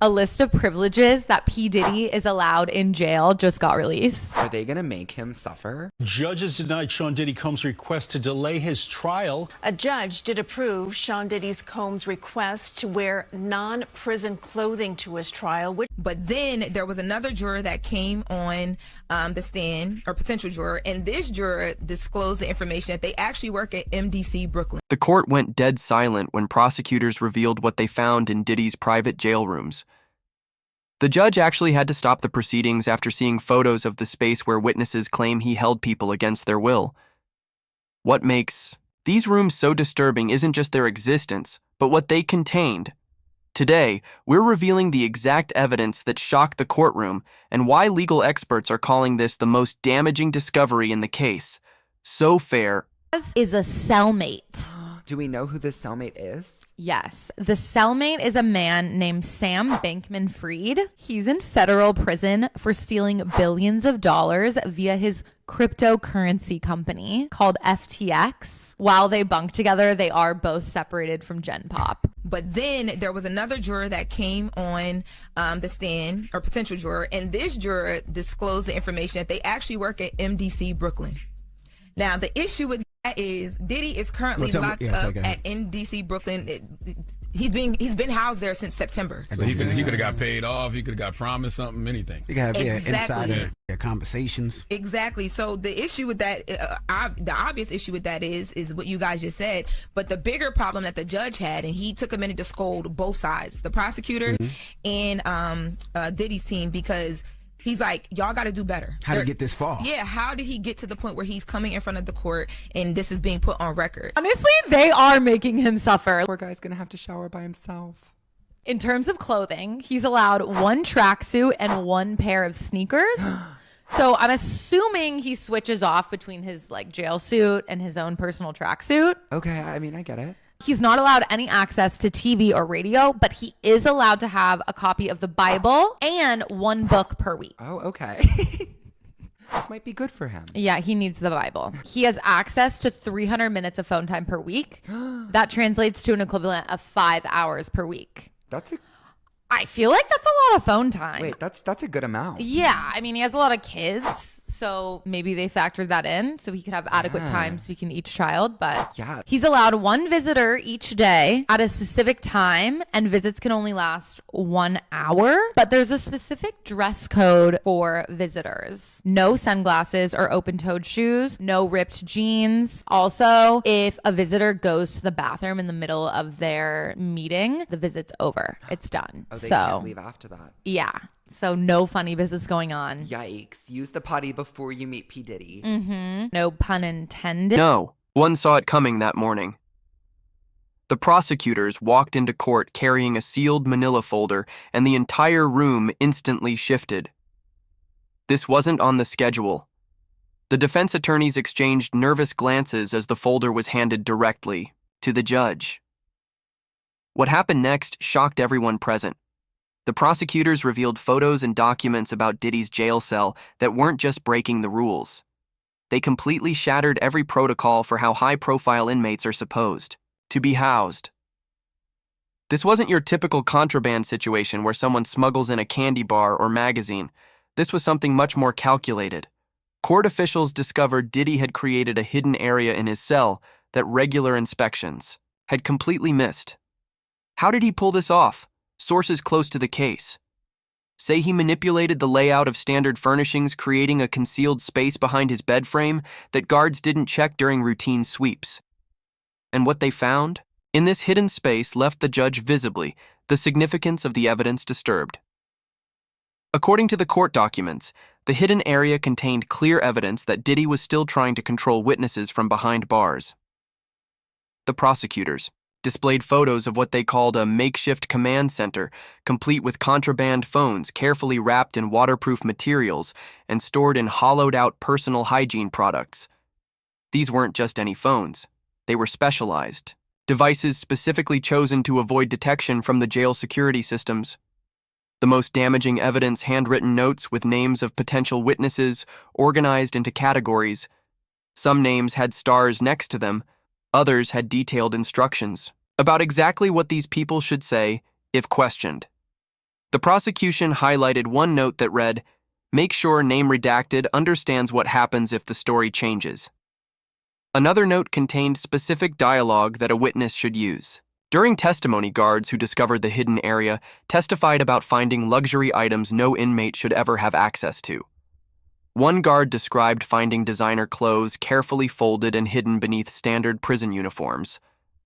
A list of privileges that P. Diddy is allowed in jail just got released. Are they going to make him suffer? Judges denied Sean Diddy Combs' request to delay his trial. A judge did approve Sean Diddy Combs' request to wear non-prison clothing to his trial. But then there was another juror that came on the stand, or potential juror, and this juror disclosed the information that they actually work at MDC Brooklyn. The court went dead silent when prosecutors revealed what they found in Diddy's private jail rooms. The judge actually had to stop the proceedings after seeing photos of the space where witnesses claim he held people against their will. What makes these rooms so disturbing isn't just their existence, but what they contained. Today, we're revealing the exact evidence that shocked the courtroom and why legal experts are calling this the most damaging discovery in the case. So fair. Is a cellmate. Do we know who this cellmate is? Yes. The cellmate is a man named Sam Bankman-Fried. He's in federal prison for stealing billions of dollars via his cryptocurrency company called FTX. While they bunk together, they are both separated from Gen Pop. But then there was another juror that came on the stand, or potential juror, and this juror disclosed the information that they actually work at MDC Brooklyn. Now, the issue with that is Diddy is currently locked up at MDC Brooklyn. He's been housed there since September. So he could have got paid off. He could have got promised something, anything. He could have insider conversations. Exactly. So the issue with that, the obvious issue with that is what you guys just said. But the bigger problem that the judge had, and he took a minute to scold both sides, the prosecutors and Diddy's team, because he's like, y'all got to do better. How to get this far? Yeah, how did he get to the point where he's coming in front of the court and this is being put on record? Honestly, they are making him suffer. Poor guy's going to have to shower by himself. In terms of clothing, he's allowed one tracksuit and one pair of sneakers. So I'm assuming he switches off between his jail suit and his own personal tracksuit. Okay, I mean, I get it. He's not allowed any access to TV or radio, but he is allowed to have a copy of the Bible and one book per week. Oh, okay. This might be good for him. Yeah, he needs the Bible. He has access to 300 minutes of phone time per week. That translates to an equivalent of 5 hours per week. I feel like that's a lot of phone time. Wait, that's a good amount. Yeah, I mean, he has a lot of kids, so maybe they factored that in so he could have adequate time speaking to each child. But he's allowed one visitor each day at a specific time, and visits can only last 1 hour. But there's a specific dress code for visitors. No sunglasses or open-toed shoes, no ripped jeans. Also, if a visitor goes to the bathroom in the middle of their meeting, the visit's over. It's done. They can't leave after that. Yeah. So no funny business going on. Yikes. Use the potty before you meet P. Diddy. No pun intended. No, one saw it coming that morning. The prosecutors walked into court carrying a sealed manila folder, and the entire room instantly shifted. This wasn't on the schedule. The defense attorneys exchanged nervous glances as the folder was handed directly to the judge. What happened next shocked everyone present. The prosecutors revealed photos and documents about Diddy's jail cell that weren't just breaking the rules. They completely shattered every protocol for how high-profile inmates are supposed to be housed. This wasn't your typical contraband situation where someone smuggles in a candy bar or magazine. This was something much more calculated. Court officials discovered Diddy had created a hidden area in his cell that regular inspections had completely missed. How did he pull this off? Sources close to the case say he manipulated the layout of standard furnishings, creating a concealed space behind his bed frame that guards didn't check during routine sweeps. And what they found in this hidden space left the judge visibly the significance of the evidence disturbed. According to the court documents, the hidden area contained clear evidence that Diddy was still trying to control witnesses from behind bars. The prosecutors displayed photos of what they called a makeshift command center, complete with contraband phones carefully wrapped in waterproof materials and stored in hollowed-out personal hygiene products. These weren't just any phones. They were specialized devices specifically chosen to avoid detection from the jail security systems. The most damaging evidence, handwritten notes with names of potential witnesses organized into categories. Some names had stars next to them. Others had detailed instructions about exactly what these people should say if questioned. The prosecution highlighted one note that read, "Make sure name redacted understands what happens if the story changes." Another note contained specific dialogue that a witness should use. During testimony, guards who discovered the hidden area testified about finding luxury items no inmate should ever have access to. One guard described finding designer clothes carefully folded and hidden beneath standard prison uniforms.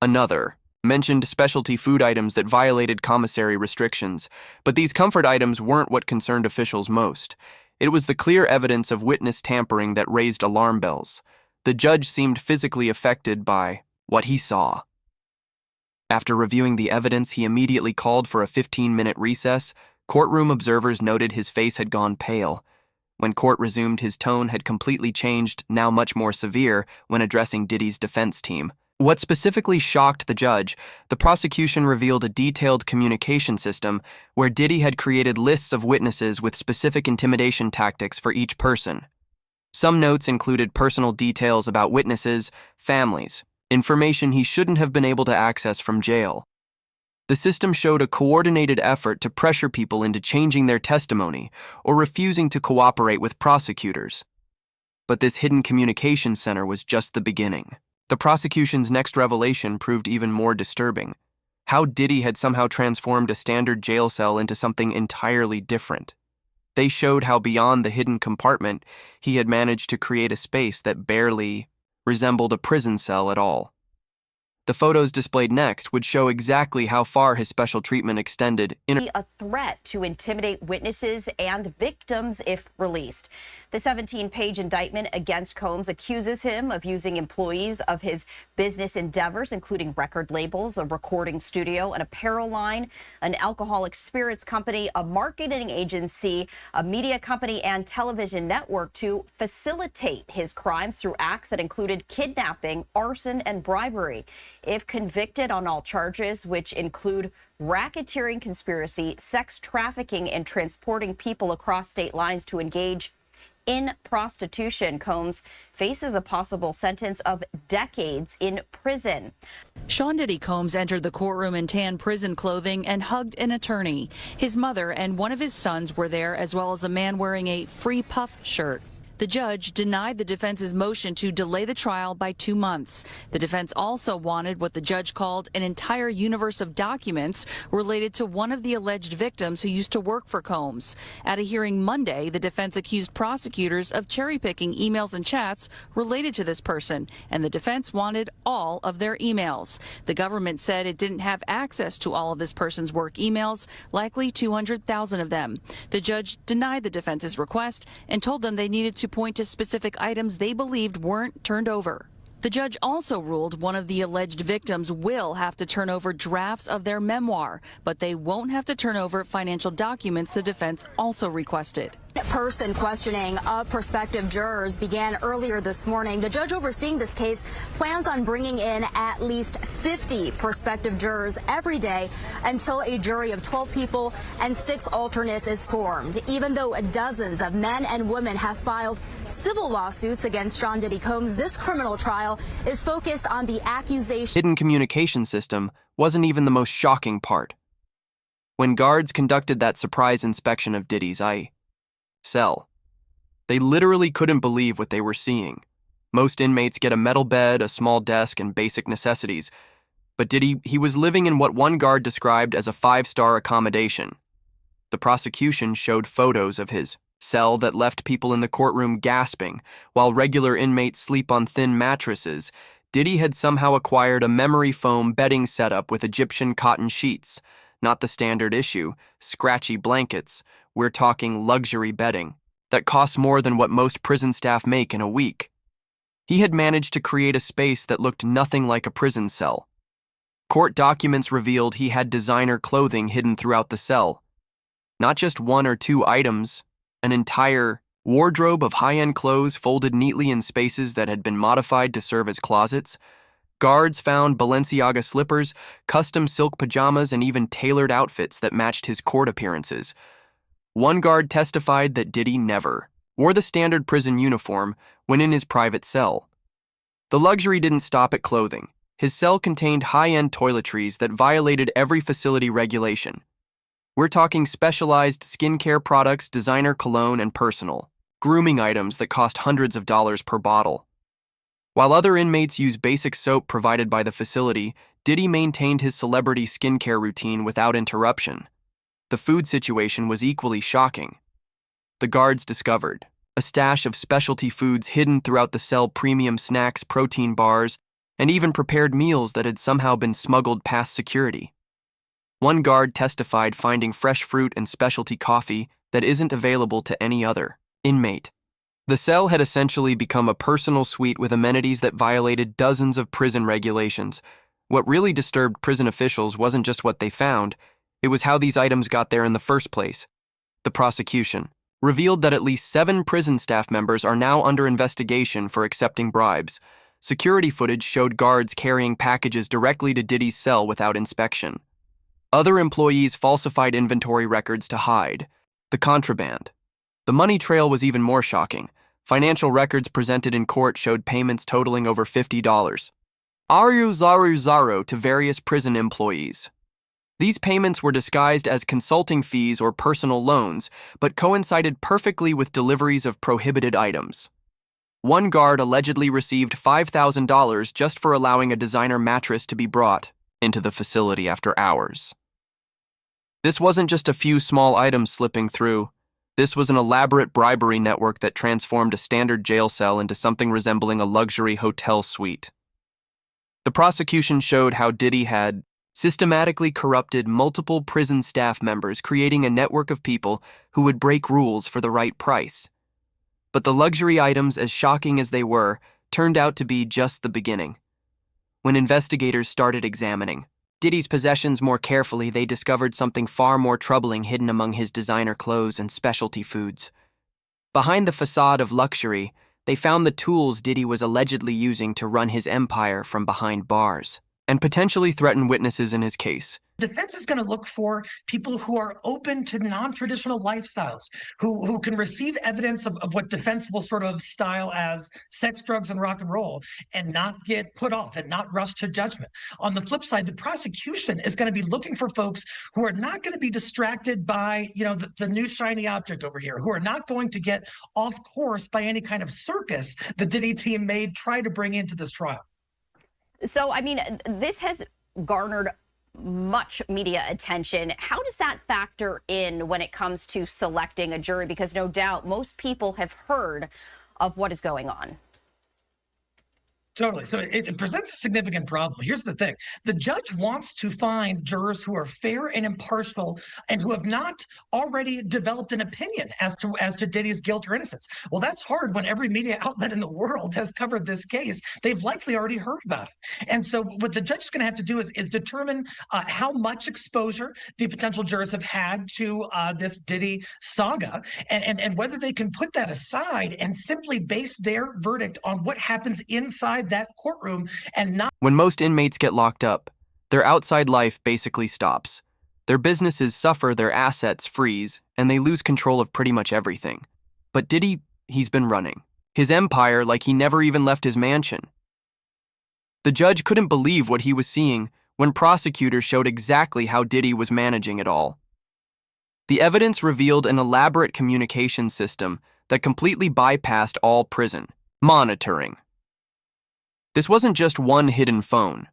Another mentioned specialty food items that violated commissary restrictions, but these comfort items weren't what concerned officials most. It was the clear evidence of witness tampering that raised alarm bells. The judge seemed physically affected by what he saw. After reviewing the evidence, he immediately called for a 15-minute recess. Courtroom observers noted his face had gone pale. When court resumed, his tone had completely changed, now much more severe, when addressing Diddy's defense team. What specifically shocked the judge, the prosecution revealed a detailed communication system where Diddy had created lists of witnesses with specific intimidation tactics for each person. Some notes included personal details about witnesses, families, information he shouldn't have been able to access from jail. The system showed a coordinated effort to pressure people into changing their testimony or refusing to cooperate with prosecutors. But this hidden communication center was just the beginning. The prosecution's next revelation proved even more disturbing. How Diddy had somehow transformed a standard jail cell into something entirely different. They showed how beyond the hidden compartment, he had managed to create a space that barely resembled a prison cell at all. The photos displayed next would show exactly how far his special treatment extended. A threat to intimidate witnesses and victims if released. The 17-page indictment against Combs accuses him of using employees of his business endeavors, including record labels, a recording studio, an apparel line, an alcoholic spirits company, a marketing agency, a media company, and television network to facilitate his crimes through acts that included kidnapping, arson, and bribery. If convicted on all charges, which include racketeering conspiracy, sex trafficking, and transporting people across state lines to engage in prostitution, Combs faces a possible sentence of decades in prison. Sean Diddy Combs entered the courtroom in tan prison clothing and hugged an attorney. His mother and one of his sons were there, as well as a man wearing a Free Puff shirt. The judge denied the defense's motion to delay the trial by 2 months. The defense also wanted what the judge called an entire universe of documents related to one of the alleged victims who used to work for Combs. At a hearing Monday, the defense accused prosecutors of cherry-picking emails and chats related to this person, and the defense wanted all of their emails. The government said it didn't have access to all of this person's work emails, likely 200,000 of them. The judge denied the defense's request and told them they needed to point to specific items they believed weren't turned over. The judge also ruled one of the alleged victims will have to turn over drafts of their memoir, but they won't have to turn over financial documents the defense also requested. Person questioning of prospective jurors began earlier this morning. The judge overseeing this case plans on bringing in at least 50 prospective jurors every day until a jury of 12 people and 6 alternates is formed. Even though dozens of men and women have filed civil lawsuits against Sean Diddy Combs, this criminal trial is focused on the accusation. Hidden communication system wasn't even the most shocking part. When guards conducted that surprise inspection of Diddy's cell, they literally couldn't believe what they were seeing. Most inmates get a metal bed, a small desk, and basic necessities. But Diddy, he was living in what one guard described as a 5-star accommodation. The prosecution showed photos of his cell that left people in the courtroom gasping, while regular inmates sleep on thin mattresses. Diddy had somehow acquired a memory foam bedding setup with Egyptian cotton sheets, not the standard issue, scratchy blankets. We're talking luxury bedding that costs more than what most prison staff make in a week. He had managed to create a space that looked nothing like a prison cell. Court documents revealed he had designer clothing hidden throughout the cell. Not just 1 or 2 items, an entire wardrobe of high-end clothes folded neatly in spaces that had been modified to serve as closets. Guards found Balenciaga slippers, custom silk pajamas, and even tailored outfits that matched his court appearances. One guard testified that Diddy never wore the standard prison uniform when in his private cell. The luxury didn't stop at clothing. His cell contained high-end toiletries that violated every facility regulation. We're talking specialized skincare products, designer cologne, and personal grooming items that cost hundreds of dollars per bottle. While other inmates use basic soap provided by the facility, Diddy maintained his celebrity skincare routine without interruption. The food situation was equally shocking. The guards discovered a stash of specialty foods hidden throughout the cell, premium snacks, protein bars, and even prepared meals that had somehow been smuggled past security. One guard testified finding fresh fruit and specialty coffee that isn't available to any other inmate. The cell had essentially become a personal suite with amenities that violated dozens of prison regulations. What really disturbed prison officials wasn't just what they found, it was how these items got there in the first place. The prosecution revealed that at least 7 prison staff members are now under investigation for accepting bribes. Security footage showed guards carrying packages directly to Diddy's cell without inspection. Other employees falsified inventory records to hide the contraband. The money trail was even more shocking. Financial records presented in court showed payments totaling over $50 to various prison employees. These payments were disguised as consulting fees or personal loans, but coincided perfectly with deliveries of prohibited items. One guard allegedly received $5,000 just for allowing a designer mattress to be brought into the facility after hours. This wasn't just a few small items slipping through. This was an elaborate bribery network that transformed a standard jail cell into something resembling a luxury hotel suite. The prosecution showed how Diddy had systematically corrupted multiple prison staff members, creating a network of people who would break rules for the right price. But the luxury items, as shocking as they were, turned out to be just the beginning. When investigators started examining Diddy's possessions more carefully, they discovered something far more troubling hidden among his designer clothes and specialty foods. Behind the facade of luxury, they found the tools Diddy was allegedly using to run his empire from behind bars and potentially threaten witnesses in his case. Defense is going to look for people who are open to non-traditional lifestyles, who can receive evidence of what defense will sort of style as sex, drugs, and rock and roll, and not get put off and not rush to judgment. On the flip side, the prosecution is going to be looking for folks who are not going to be distracted by, the new shiny object over here, who are not going to get off course by any kind of circus the Diddy team may try to bring into this trial. So, this has garnered much media attention. How does that factor in when it comes to selecting a jury? Because no doubt most people have heard of what is going on. Totally. So it presents a significant problem. Here's the thing. The judge wants to find jurors who are fair and impartial and who have not already developed an opinion as to Diddy's guilt or innocence. Well, that's hard when every media outlet in the world has covered this case. They've likely already heard about it. And so what the judge is going to have to do is determine how much exposure the potential jurors have had to this Diddy saga and whether they can put that aside and simply base their verdict on what happens inside that courtroom and not. When most inmates get locked up, their outside life basically stops. Their businesses suffer, their assets freeze, and they lose control of pretty much everything. But Diddy, he's been running his empire like he never even left his mansion. The judge couldn't believe what he was seeing when prosecutors showed exactly how Diddy was managing it all. The evidence revealed an elaborate communication system that completely bypassed all prison monitoring. This wasn't just one hidden phone.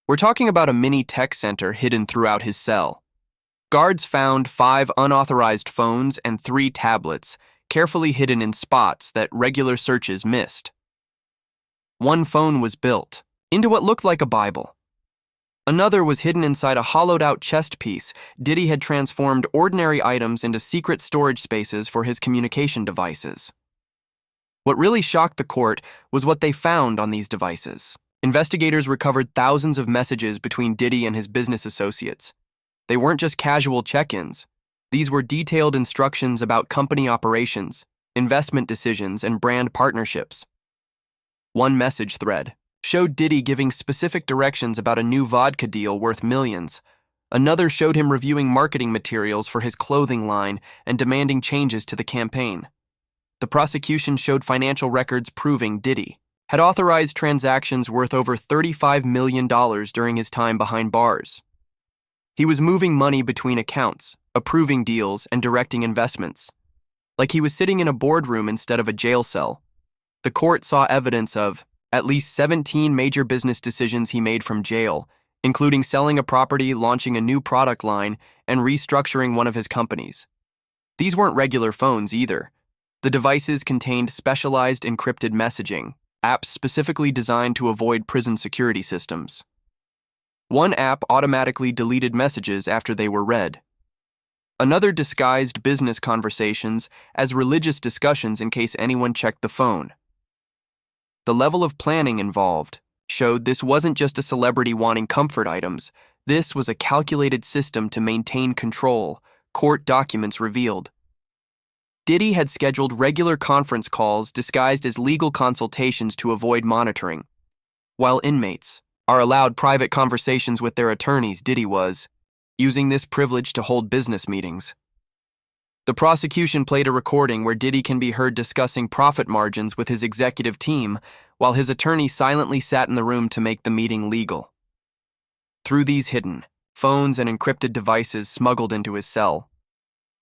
We're talking about a mini tech center hidden throughout his cell. Guards found 5 unauthorized phones and 3 tablets, carefully hidden in spots that regular searches missed. One phone was built into what looked like a Bible. Another was hidden inside a hollowed-out chest piece. Diddy had transformed ordinary items into secret storage spaces for his communication devices. What really shocked the court was what they found on these devices. Investigators recovered thousands of messages between Diddy and his business associates. They weren't just casual check-ins. These were detailed instructions about company operations, investment decisions, and brand partnerships. One message thread showed Diddy giving specific directions about a new vodka deal worth millions. Another showed him reviewing marketing materials for his clothing line and demanding changes to the campaign. The prosecution showed financial records proving Diddy had authorized transactions worth over $35 million during his time behind bars. He was moving money between accounts, approving deals, and directing investments. Like he was sitting in a boardroom instead of a jail cell. The court saw evidence of at least 17 major business decisions he made from jail, including selling a property, launching a new product line, and restructuring one of his companies. These weren't regular phones either. The devices contained specialized encrypted messaging, apps specifically designed to avoid prison security systems. One app automatically deleted messages after they were read. Another disguised business conversations as religious discussions in case anyone checked the phone. The level of planning involved showed this wasn't just a celebrity wanting comfort items. This was a calculated system to maintain control, court documents revealed. Diddy had scheduled regular conference calls disguised as legal consultations to avoid monitoring. While inmates are allowed private conversations with their attorneys, Diddy was using this privilege to hold business meetings. The prosecution played a recording where Diddy can be heard discussing profit margins with his executive team while his attorney silently sat in the room to make the meeting legal. Through these hidden phones and encrypted devices smuggled into his cell,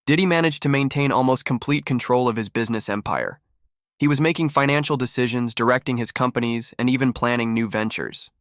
Diddy managed to maintain almost complete control of his business empire. He was making financial decisions, directing his companies, and even planning new ventures.